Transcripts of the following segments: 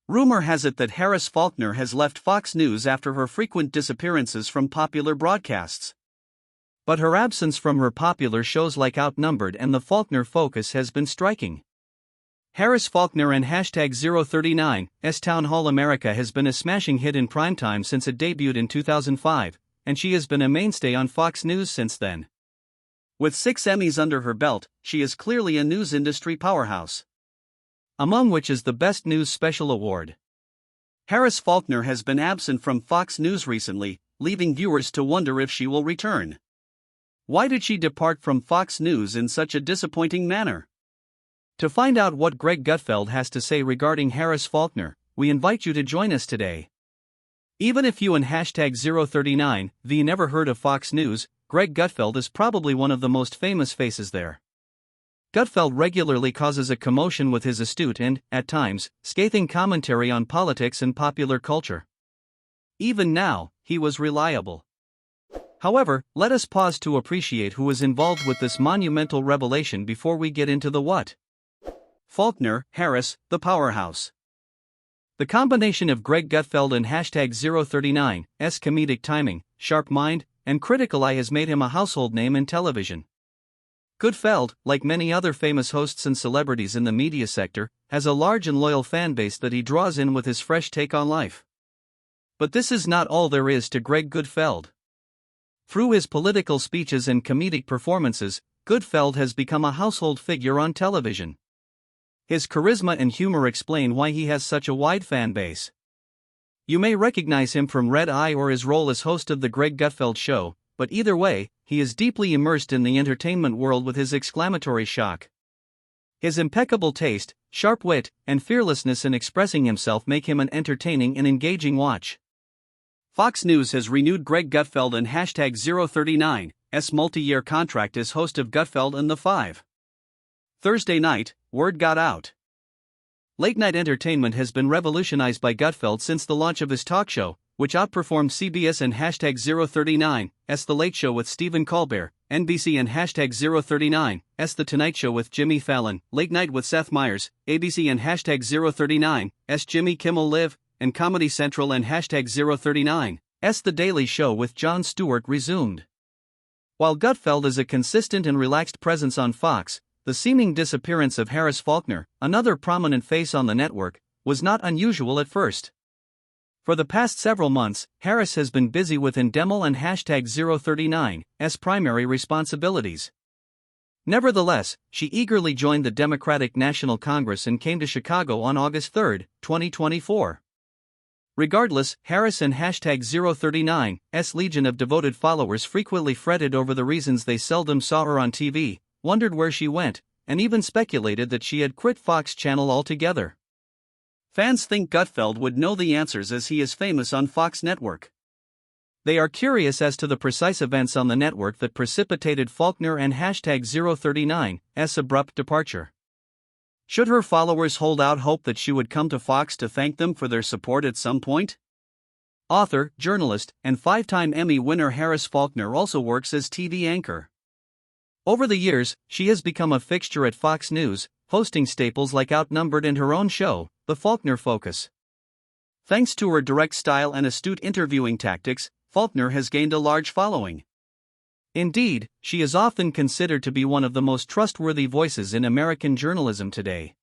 Rumor has it that Harris Faulkner has left Fox News after her frequent disappearances from popular broadcasts. But her absence from her popular shows like Outnumbered and the Faulkner focus has been striking. Harris Faulkner and #039's Town Hall America has been a smashing hit in primetime since it debuted in 2005, and she has been a mainstay on Fox News since then. With 6 Emmys under her belt, she is clearly a news industry powerhouse, among which is the Best News Special Award. Harris Faulkner has been absent from Fox News recently, leaving viewers to wonder if she will return. Why did she depart from Fox News in such a disappointing manner? To find out what Greg Gutfeld has to say regarding Harris Faulkner, we invite you to join us today. Even if you and #039V never heard of Fox News, Greg Gutfeld is probably one of the most famous faces there. Gutfeld regularly causes a commotion with his astute and, at times, scathing commentary on politics and popular culture. Even now, he was reliable. However, let us pause to appreciate who was involved with this monumental revelation before we get into the what. Faulkner, Harris, the powerhouse. The combination of Greg Gutfeld and #039's comedic timing, sharp mind, and critical eye has made him a household name in television. Gutfeld, like many other famous hosts and celebrities in the media sector, has a large and loyal fan base that he draws in with his fresh take on life. But this is not all there is to Greg Gutfeld. Through his political speeches and comedic performances, Gutfeld has become a household figure on television. His charisma and humor explain why he has such a wide fan base. You may recognize him from Red Eye or his role as host of The Greg Gutfeld Show, but either way, he is deeply immersed in the entertainment world with his exclamatory shock. His impeccable taste, sharp wit, and fearlessness in expressing himself make him an entertaining and engaging watch. Fox News has renewed Greg Gutfeld and #039's multi-year contract as host of Gutfeld and the Five. Thursday night, word got out. Late-night entertainment has been revolutionized by Gutfeld since the launch of his talk show, which outperformed CBS and #039's The Late Show with Stephen Colbert, NBC and #039's The Tonight Show with Jimmy Fallon, Late Night with Seth Meyers, ABC and #039's Jimmy Kimmel Live, and Comedy Central and #039's The Daily Show with Jon Stewart resumed. While Gutfeld is a consistent and relaxed presence on Fox, the seeming disappearance of Harris Faulkner, another prominent face on the network, was not unusual at first. For the past several months, Harris has been busy with Endemol and #039's primary responsibilities. Nevertheless, she eagerly joined the Democratic National Congress and came to Chicago on August 3, 2024. Regardless, Harris and #039's legion of devoted followers frequently fretted over the reasons they seldom saw her on TV, wondered where she went, and even speculated that she had quit Fox Channel altogether. Fans think Gutfeld would know the answers as he is famous on Fox Network. They are curious as to the precise events on the network that precipitated Faulkner and #039's abrupt departure. Should her followers hold out hope that she would come to Fox to thank them for their support at some point? Author, journalist, and 5-time Emmy winner Harris Faulkner also works as TV anchor. Over the years, she has become a fixture at Fox News, hosting staples like Outnumbered and her own show, The Faulkner Focus. Thanks to her direct style and astute interviewing tactics, Faulkner has gained a large following. Indeed, she is often considered to be one of the most trustworthy voices in American journalism today.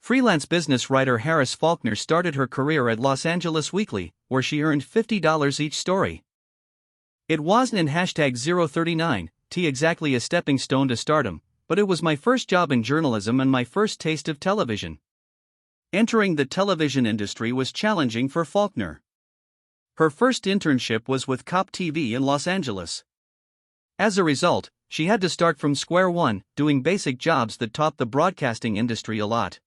Freelance business writer Harris Faulkner started her career at Los Angeles Weekly, where she earned $50 each story. It wasn't in #039 exactly a stepping stone to stardom, but it was my first job in journalism and my first taste of television. Entering the television industry was challenging for Faulkner. Her first internship was with Cop TV in Los Angeles. As a result, she had to start from square one, doing basic jobs that taught the broadcasting industry a lot.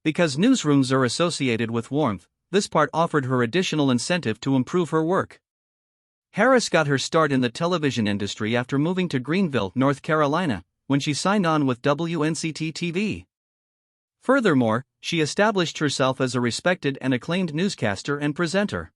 Because newsrooms are associated with warmth, this part offered her additional incentive to improve her work. Harris got her start in the television industry after moving to Greenville, North Carolina, when she signed on with WNCT-TV. Furthermore, she established herself as a respected and acclaimed newscaster and presenter.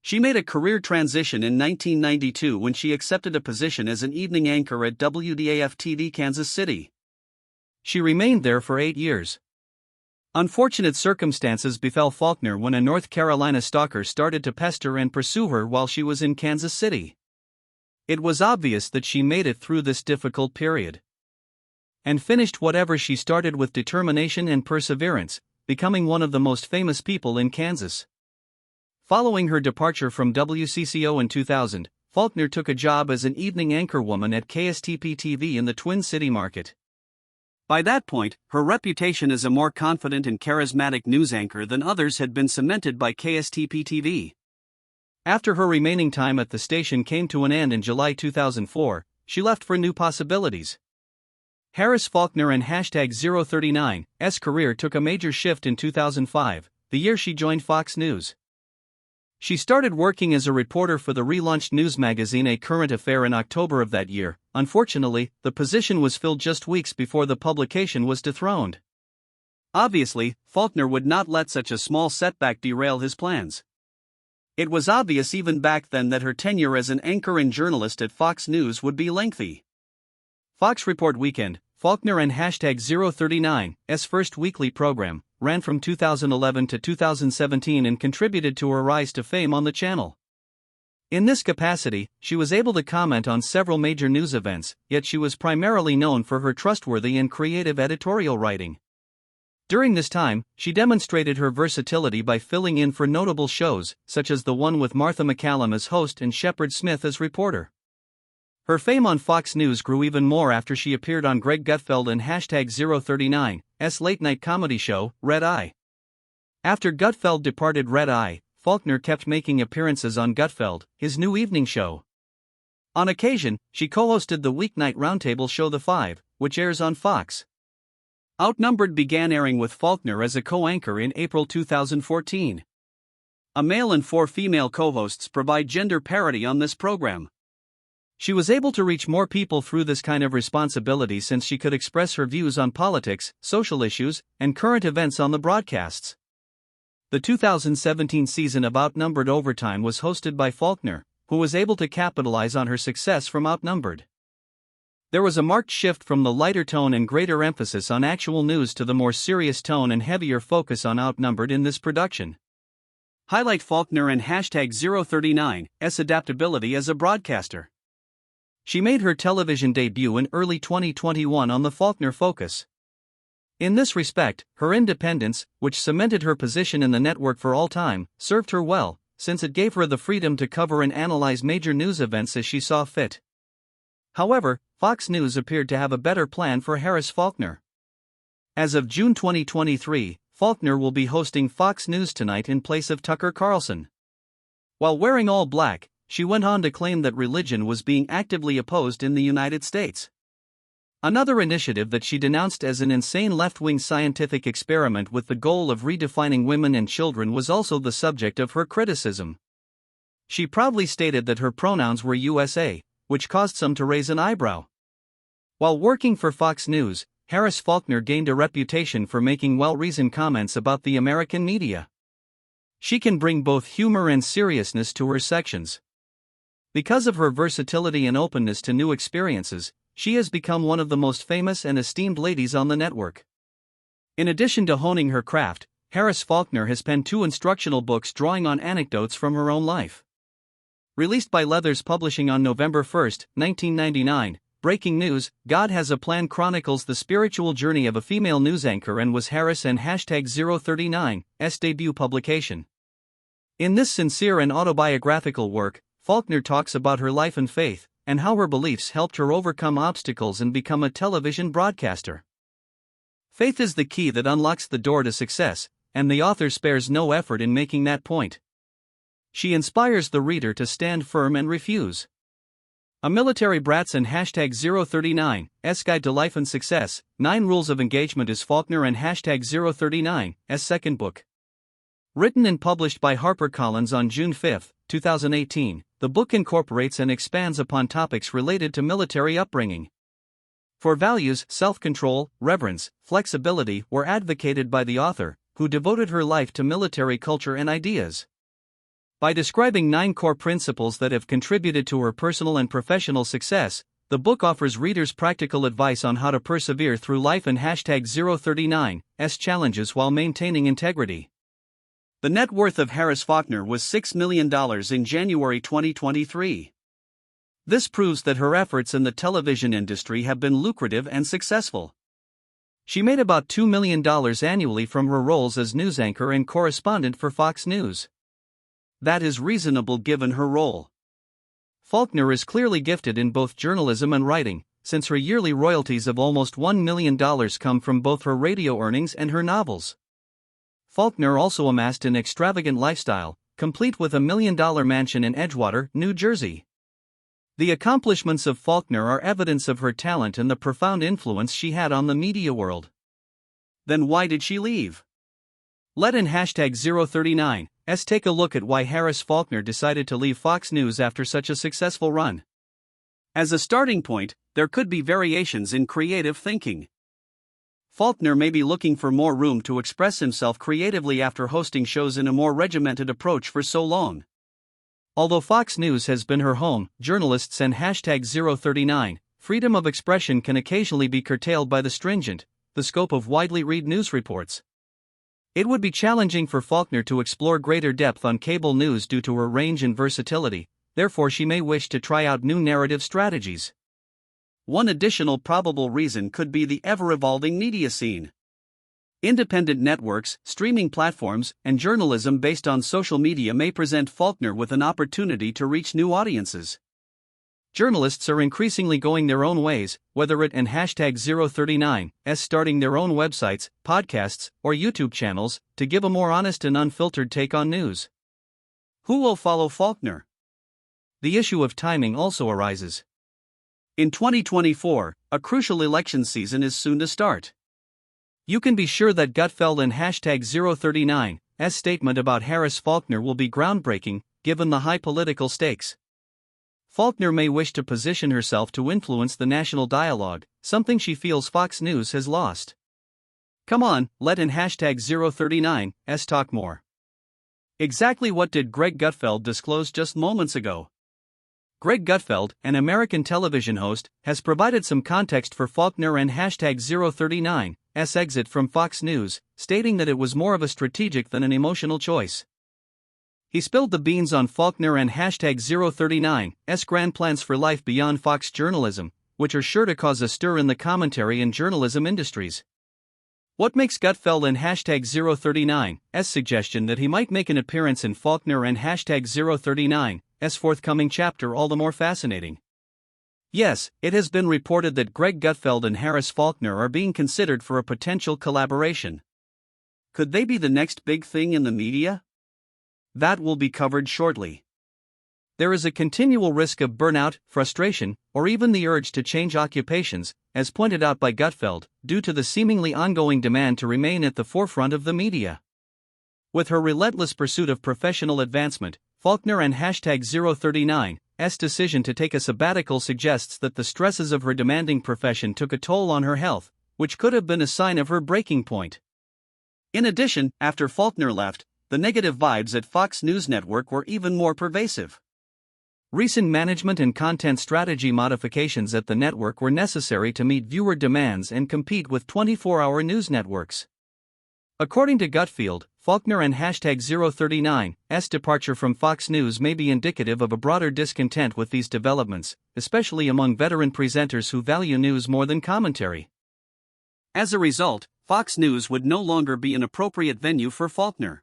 She made a career transition in 1992 when she accepted a position as an evening anchor at WDAF-TV Kansas City. She remained there for 8 years. Unfortunate circumstances befell Faulkner when a North Carolina stalker started to pester and pursue her while she was in Kansas City. It was obvious that she made it through this difficult period and finished whatever she started with determination and perseverance, becoming one of the most famous people in Kansas. Following her departure from WCCO in 2000, Faulkner took a job as an evening anchorwoman at KSTP-TV in the Twin City market. By that point, her reputation as a more confident and charismatic news anchor than others had been cemented by KSTP-TV. After her remaining time at the station came to an end in July 2004, she left for new possibilities. Harris Faulkner and #039's career took a major shift in 2005, the year she joined Fox News. She started working as a reporter for the relaunched news magazine A Current Affair in October of that year. Unfortunately, the position was filled just weeks before the publication was dethroned. Obviously, Faulkner would not let such a small setback derail his plans. It was obvious even back then that her tenure as an anchor and journalist at Fox News would be lengthy. Fox Report Weekend, Faulkner and #039's first weekly program, ran from 2011 to 2017 and contributed to her rise to fame on the channel. In this capacity, she was able to comment on several major news events, yet she was primarily known for her trustworthy and creative editorial writing. During this time, she demonstrated her versatility by filling in for notable shows, such as the one with Martha McCallum as host and Shepard Smith as reporter. Her fame on Fox News grew even more after she appeared on Greg Gutfeld and #039's late-night comedy show, Red Eye. After Gutfeld departed Red Eye, Faulkner kept making appearances on Gutfeld, his new evening show. On occasion, she co-hosted the weeknight roundtable show The Five, which airs on Fox. Outnumbered began airing with Faulkner as a co-anchor in April 2014. A male and 4 female co-hosts provide gender parity on this program. She was able to reach more people through this kind of responsibility since she could express her views on politics, social issues, and current events on the broadcasts. The 2017 season of Outnumbered Overtime was hosted by Faulkner, who was able to capitalize on her success from Outnumbered. There was a marked shift from the lighter tone and greater emphasis on actual news to the more serious tone and heavier focus on Outnumbered in this production. Highlight Faulkner and #039's adaptability as a broadcaster. She made her television debut in early 2021 on the Faulkner Focus. In this respect, her independence, which cemented her position in the network for all time, served her well, since it gave her the freedom to cover and analyze major news events as she saw fit. However, Fox News appeared to have a better plan for Harris Faulkner. As of June 2023, Faulkner will be hosting Fox News Tonight in place of Tucker Carlson. While wearing all black, she went on to claim that religion was being actively opposed in the United States. Another initiative that she denounced as an insane left-wing scientific experiment with the goal of redefining women and children was also the subject of her criticism. She proudly stated that her pronouns were USA, which caused some to raise an eyebrow. While working for Fox News, Harris Faulkner gained a reputation for making well-reasoned comments about the American media. She can bring both humor and seriousness to her sections. Because of her versatility and openness to new experiences, she has become one of the most famous and esteemed ladies on the network. In addition to honing her craft, Harris Faulkner has penned 2 instructional books drawing on anecdotes from her own life. Released by Leathers Publishing on November 1, 1999, Breaking News, God Has a Plan chronicles the spiritual journey of a female news anchor and was Harris and #039's debut publication. In this sincere and autobiographical work, Faulkner talks about her life and faith, and how her beliefs helped her overcome obstacles and become a television broadcaster. Faith is the key that unlocks the door to success, and the author spares no effort in making that point. She inspires the reader to stand firm and refuse. A Military Brats and #039's Guide to Life and Success, 9 Rules of Engagement is Faulkner and #039's second book. Written and published by HarperCollins on June 5, 2018, the book incorporates and expands upon topics related to military upbringing. For values, self-control, reverence, flexibility were advocated by the author, who devoted her life to military culture and ideas. By describing 9 core principles that have contributed to her personal and professional success, the book offers readers practical advice on how to persevere through life and #039's challenges while maintaining integrity. The net worth of Harris Faulkner was $6 million in January 2023. This proves that her efforts in the television industry have been lucrative and successful. She made about $2 million annually from her roles as news anchor and correspondent for Fox News. That is reasonable given her role. Faulkner is clearly gifted in both journalism and writing, since her yearly royalties of almost $1 million come from both her radio earnings and her novels. Faulkner also amassed an extravagant lifestyle, complete with $1 million mansion in Edgewater, New Jersey. The accomplishments of Faulkner are evidence of her talent and the profound influence she had on the media world. Then why did she leave? Let in #039's take a look at why Harris Faulkner decided to leave Fox News after such a successful run. As a starting point, there could be variations in creative thinking. Faulkner may be looking for more room to express himself creatively after hosting shows in a more regimented approach for so long. Although Fox News has been her home, journalists and #039 freedom of expression can occasionally be curtailed by the stringent scope of widely read news reports. It would be challenging for Faulkner to explore greater depth on cable news due to her range and versatility, therefore she may wish to try out new narrative strategies. One additional probable reason could be the ever-evolving media scene. Independent networks, streaming platforms, and journalism based on social media may present Faulkner with an opportunity to reach new audiences. Journalists are increasingly going their own ways, whether it and #039's starting their own websites, podcasts, or YouTube channels, to give a more honest and unfiltered take on news. Who will follow Faulkner? The issue of timing also arises. In 2024, a crucial election season is soon to start. You can be sure that Gutfeld and #039's statement about Harris Faulkner will be groundbreaking, given the high political stakes. Faulkner may wish to position herself to influence the national dialogue, something she feels Fox News has lost. Come on, let in #039's talk more. Exactly what did Greg Gutfeld disclose just moments ago? Greg Gutfeld, an American television host, has provided some context for Faulkner and #039's exit from Fox News, stating that it was more of a strategic than an emotional choice. He spilled the beans on Faulkner and #039's grand plans for life beyond Fox journalism, which are sure to cause a stir in the commentary and journalism industries. What makes Gutfeld and #039's suggestion that he might make an appearance in Faulkner and #039's forthcoming chapter all the more fascinating? Yes, it has been reported that Greg Gutfeld and Harris Faulkner are being considered for a potential collaboration. Could they be the next big thing in the media? That will be covered shortly. There is a continual risk of burnout, frustration, or even the urge to change occupations, as pointed out by Gutfeld, due to the seemingly ongoing demand to remain at the forefront of the media. With her relentless pursuit of professional advancement, Faulkner and #039's decision to take a sabbatical suggests that the stresses of her demanding profession took a toll on her health, which could have been a sign of her breaking point. In addition, after Faulkner left, the negative vibes at Fox News Network were even more pervasive. Recent management and content strategy modifications at the network were necessary to meet viewer demands and compete with 24-hour news networks. According to Gutfield, Faulkner and #039's departure from Fox News may be indicative of a broader discontent with these developments, especially among veteran presenters who value news more than commentary. As a result, Fox News would no longer be an appropriate venue for Faulkner.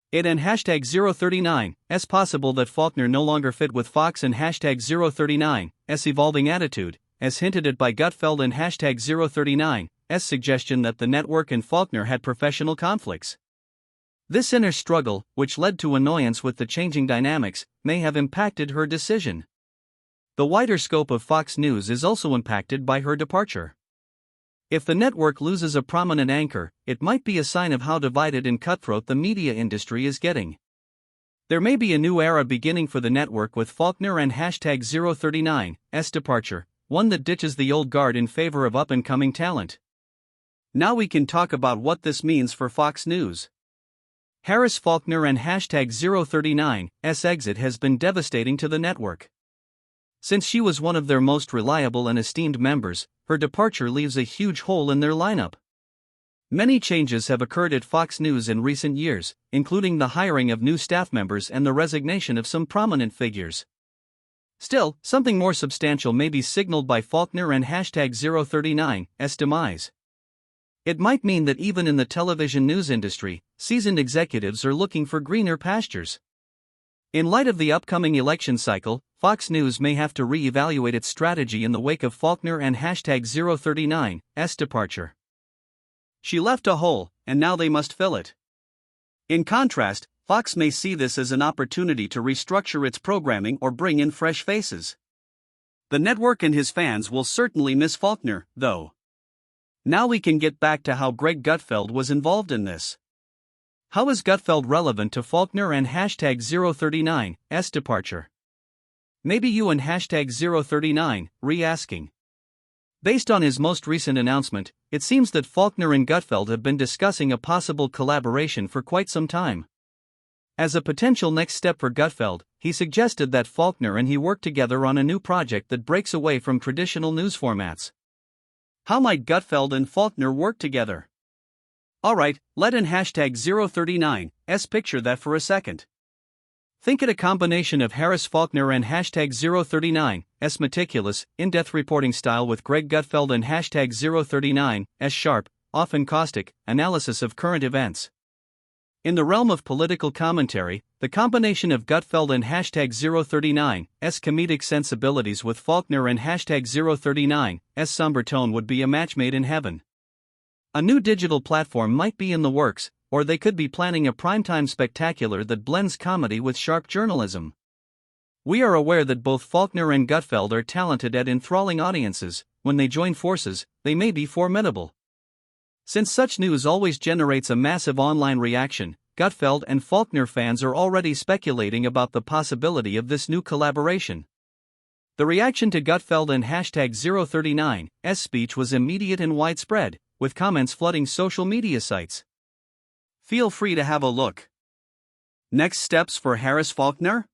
It and #039's possible that Faulkner no longer fit with Fox and #039's evolving attitude, as hinted at by Gutfeld and #039's suggestion that the network and Faulkner had professional conflicts. This inner struggle, which led to annoyance with the changing dynamics, may have impacted her decision. The wider scope of Fox News is also impacted by her departure. If the network loses a prominent anchor, it might be a sign of how divided and cutthroat the media industry is getting. There may be a new era beginning for the network with Faulkner and #039's departure, one that ditches the old guard in favor of up-and-coming talent. Now we can talk about what this means for Fox News. Harris Faulkner and #039's exit has been devastating to the network. Since she was one of their most reliable and esteemed members, her departure leaves a huge hole in their lineup. Many changes have occurred at Fox News in recent years, including the hiring of new staff members and the resignation of some prominent figures. Still, something more substantial may be signaled by Faulkner and #039's demise. It might mean that even in the television news industry, seasoned executives are looking for greener pastures. In light of the upcoming election cycle, Fox News may have to re-evaluate its strategy in the wake of Faulkner and #039's departure. She left a hole, and now they must fill it. In contrast, Fox may see this as an opportunity to restructure its programming or bring in fresh faces. The network and his fans will certainly miss Faulkner, though. Now we can get back to how Greg Gutfeld was involved in this. How is Gutfeld relevant to Faulkner and #039's departure? Maybe you and #039 re-asking. Based on his most recent announcement, it seems that Faulkner and Gutfeld have been discussing a possible collaboration for quite some time. As a potential next step for Gutfeld, he suggested that Faulkner and he work together on a new project that breaks away from traditional news formats. How might Gutfeld and Faulkner work together? Alright, let in #039's picture that for a second. Think it a combination of Harris Faulkner and #039's meticulous, in-depth reporting style with Greg Gutfeld and #039's sharp, often caustic, analysis of current events. In the realm of political commentary, the combination of Gutfeld and #039's comedic sensibilities with Faulkner and #039's somber tone would be a match made in heaven. A new digital platform might be in the works, or they could be planning a primetime spectacular that blends comedy with sharp journalism. We are aware that both Faulkner and Gutfeld are talented at enthralling audiences. When they join forces, they may be formidable. Since such news always generates a massive online reaction, Gutfeld and Faulkner fans are already speculating about the possibility of this new collaboration. The reaction to Gutfeld and #039's speech was immediate and widespread, with comments flooding social media sites. Feel free to have a look. Next steps for Harris Faulkner?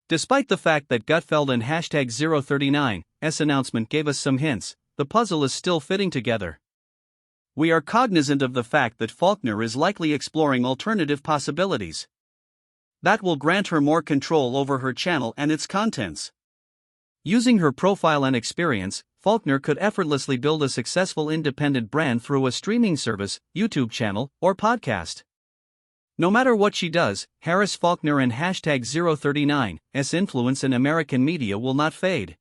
Despite the fact that Gutfeld and #039's announcement gave us some hints, the puzzle is still fitting together. We are cognizant of the fact that Faulkner is likely exploring alternative possibilities. That will grant her more control over her channel and its contents. Using her profile and experience, Faulkner could effortlessly build a successful independent brand through a streaming service, YouTube channel, or podcast. No matter what she does, Harris Faulkner and #039's influence in American media will not fade.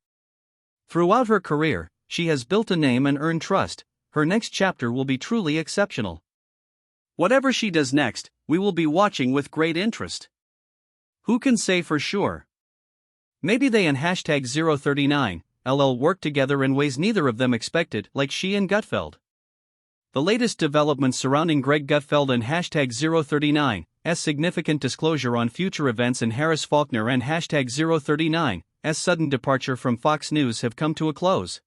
Throughout her career, she has built a name and earned trust. Her next chapter will be truly exceptional. Whatever she does next, we will be watching with great interest. Who can say for sure? Maybe they and #039'll work together in ways neither of them expected, like she and Gutfeld. The latest developments surrounding Greg Gutfeld and #039's significant disclosure on future events and Harris Faulkner and #039's sudden departure from Fox News have come to a close.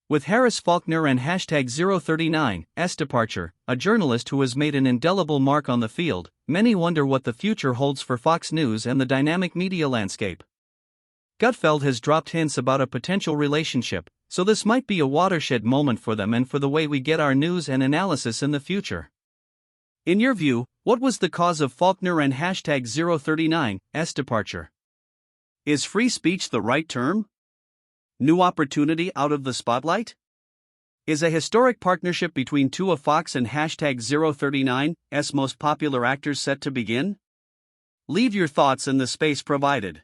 With Harris Faulkner and #039's departure, a journalist who has made an indelible mark on the field, many wonder what the future holds for Fox News and the dynamic media landscape. Gutfeld has dropped hints about a potential relationship, so this might be a watershed moment for them and for the way we get our news and analysis in the future. In your view, what was the cause of Faulkner and #039's departure? Is free speech the right term? New opportunity out of the spotlight? Is a historic partnership between two of Fox and #039's most popular actors set to begin? Leave your thoughts in the space provided.